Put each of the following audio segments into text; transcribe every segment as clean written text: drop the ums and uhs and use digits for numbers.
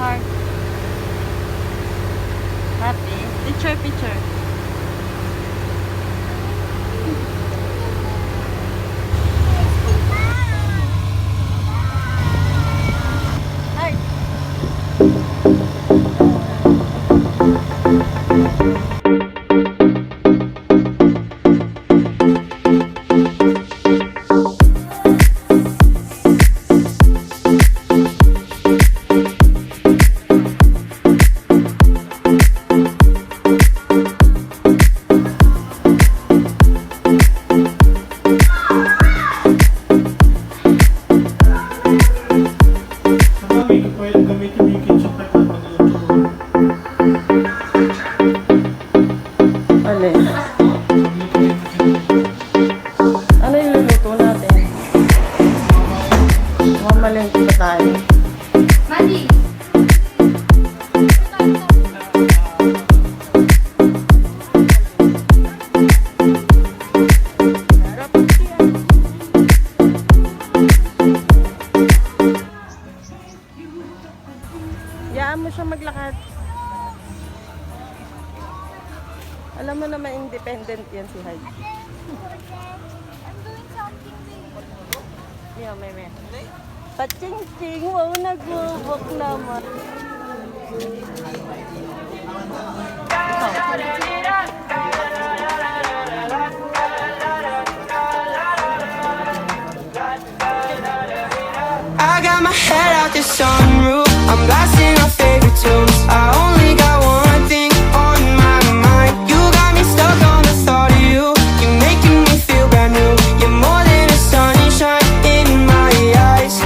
Heart. Happy. Picture. Ano yung luluto natin? Mamalengke pa tayo. Madi! Yaan mo siya maglakad. Alam mo naman independent yan si Hyde. I'm doing something big. Yeah, may. Paching-ching! Wow, nag-walk naman. I got my head out the sunroof. I'm blasting our favorite tunes. I only got one thing on my mind. You got me stuck on the thought of you. You're making me feel brand new. You're more than a sunshine in my eyes.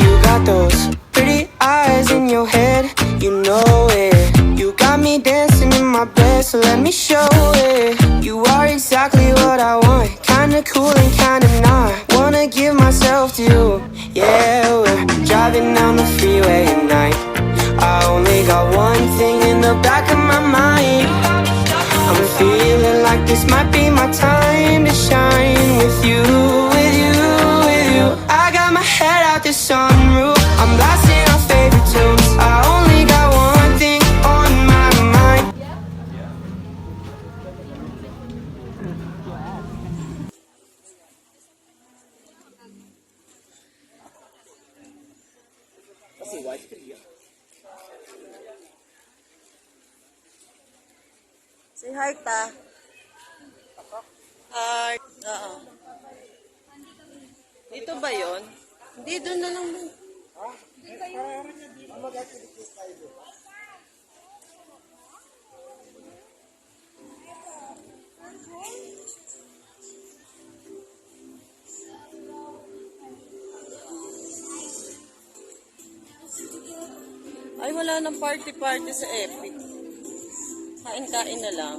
You got those pretty eyes in your head. You know it. You got me dancing in my bed, so let me show it. You are exactly what I want. Kinda cool and kinda not. Wanna give give myself to you. Yeah, we're driving down the freeway at night. I only got one thing in the back of my mind. I'm feeling like this might be my time to shine with you, with you, with you. I got my head out the sunroof, I'm blasting our favorite tunes. I only got one thing on my mind. Say heart ah. Heart. Oo. Dito ba yon? Hindi, doon na lang. Ay, wala nang party-party sa Epic. Kain-kain na lang.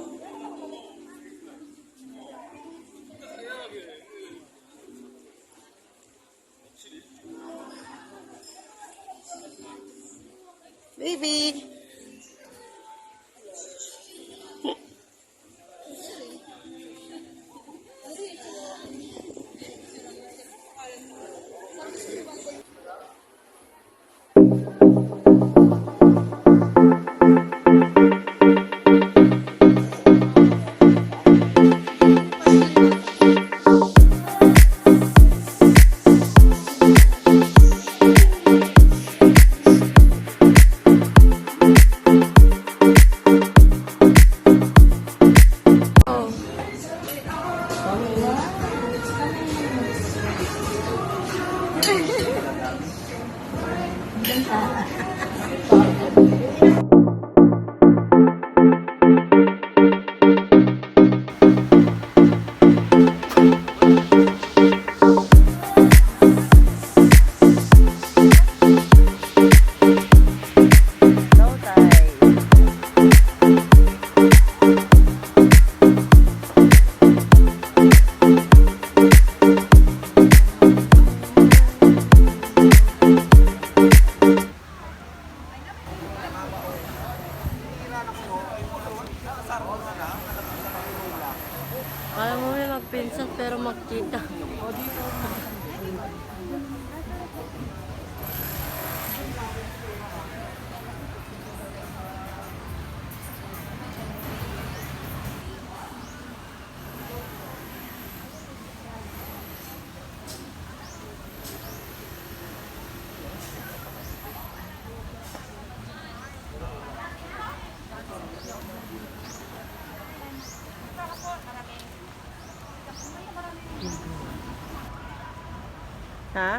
Baby! Alam mo may magpinsan pero magkita. Ha?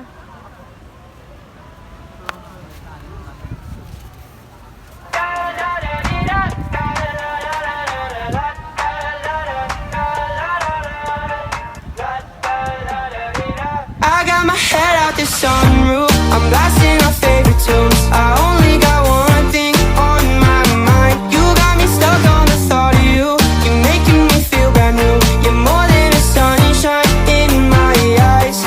I got my head out the sunroof, I'm blasting our favorite tunes. I only got one thing on my mind. You got me stuck on the thought of you. You're making me feel brand new. You're more than a sunshine in my eyes.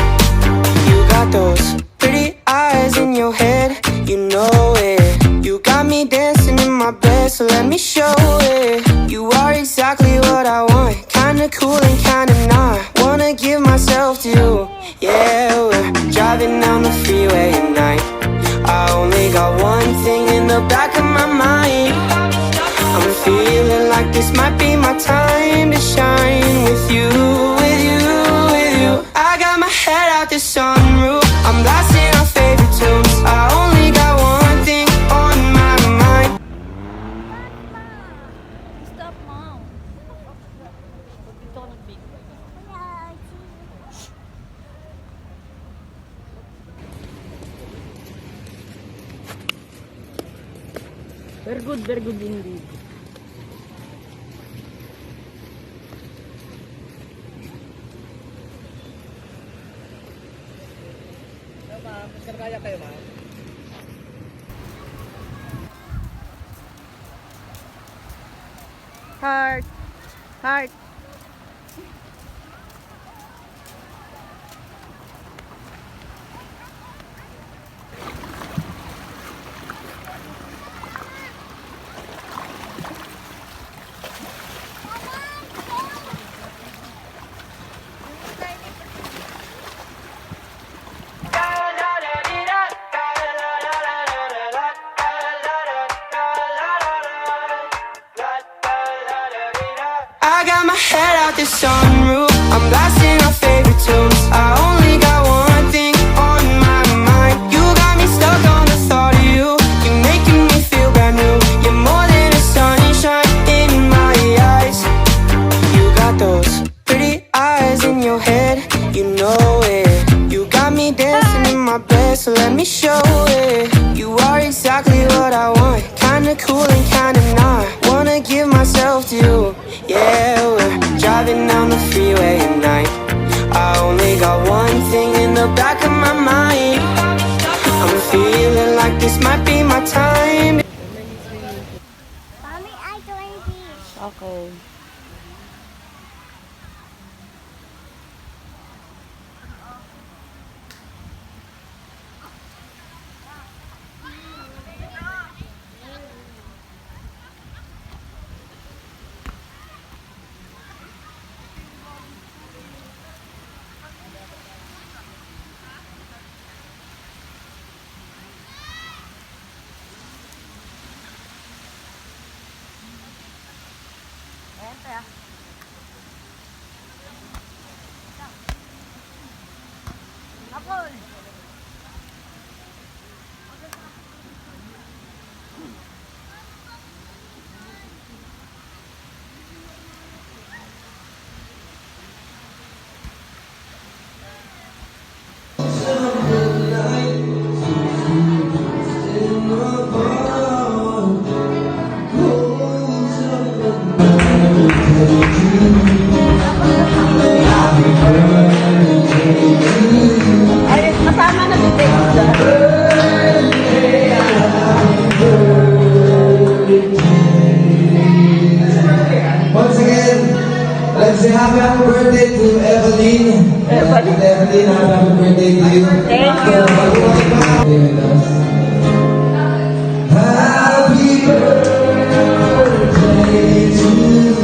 You got those pretty eyes in your head, you know it. You got me dancing in my bed, so let me show it. You are exactly what I want, kinda cool and kinda not. Wanna give myself to you. Yeah, we're driving down the freeway at night. I only got one thing in the back of my mind. I'm feeling like this might be my time to shine with you, with you, with you. I got my head out the sunroof, I'm blasting our favorite tunes. I only got one thing on my mind. Stop, Mom. Dito ako nag-big. Very good indeed. Kaya kayo, ma'am? Heart. Heart. out the sunroof, I'm blasting our favorite tunes. I only got one thing on my mind. You got me stuck on the thought of you. You're making me feel brand new. You're more than a sunshine in my eyes. You got those pretty eyes in your head, you know it. You got me dancing in my bed, so let me show it. You are exactly what I want, kinda cool and kinda not. Wanna give myself to you. Yeah, we're driving down the freeway at night. I only got one thing in the back of my mind. I'm feeling like this might be my time. Mommy, I joined these. Okay. Ay, kasama na si Texa. Once again, let's say happy birthday to Evelyn. Evelyn, happy birthday to you. Thank you. Happy birthday to you.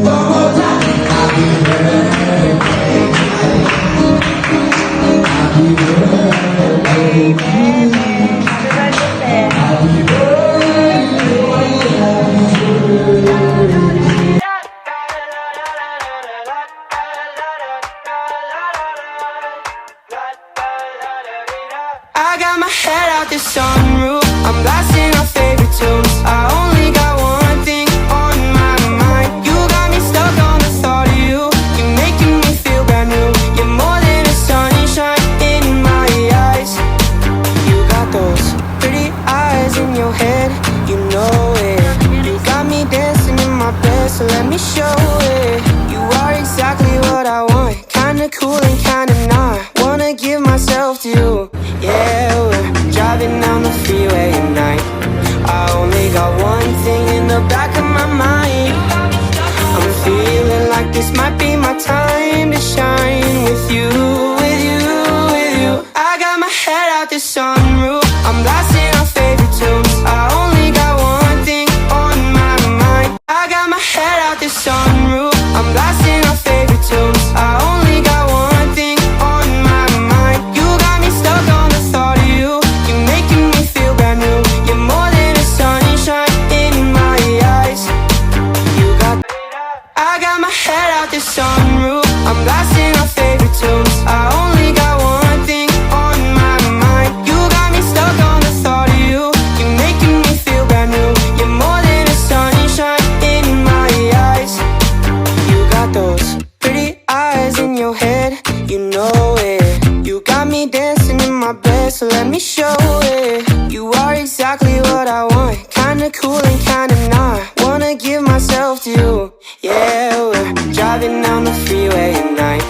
One more time. Happy birthday. Happy birthday to you. Happy birthday. I got my head out the sunroof, I'm blasting our favorite tunes. I only got one thing on my mind. You got me stuck on the thought of you. You're making me feel brand new. You're more than a sunshine in my eyes. You got those pretty eyes in your head, you know it. You got me dancing in my bed, so let me show it. You are exactly what I want, kinda cool and kinda not. Wanna give myself to you. Yeah, we're driving down the freeway at night. I only got one thing in the back of my mind. I'm feeling like this might be my time to shine with you, with you, with you. I got my head out the sunroof, I'm blasting our favorite tunes. I only got one thing on my mind. I got my head out the sunroof, I'm blasting our favorite tunes. I only got one thing on my mind. You got me stuck on the thought of you. You're making me feel brand new. You're more than a sunshine in my eyes. You got I got my head out the sunroof, I'm blasting our favorite tunes. I only got one thing on my mind. You got me stuck on the thought of you. You're making me feel brand new. You're more than a sunshine in my eyes. You got those pretty eyes in your head, you know it. You got me dancing in my bed, so let me show it. You are exactly what I want, kinda cool and kinda not. Wanna give myself to you. Yeah, we're driving down the freeway at night.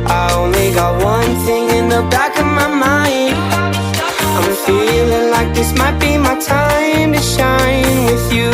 I only got one thing in the back of my mind. I'm feeling like this might be my time to shine with you.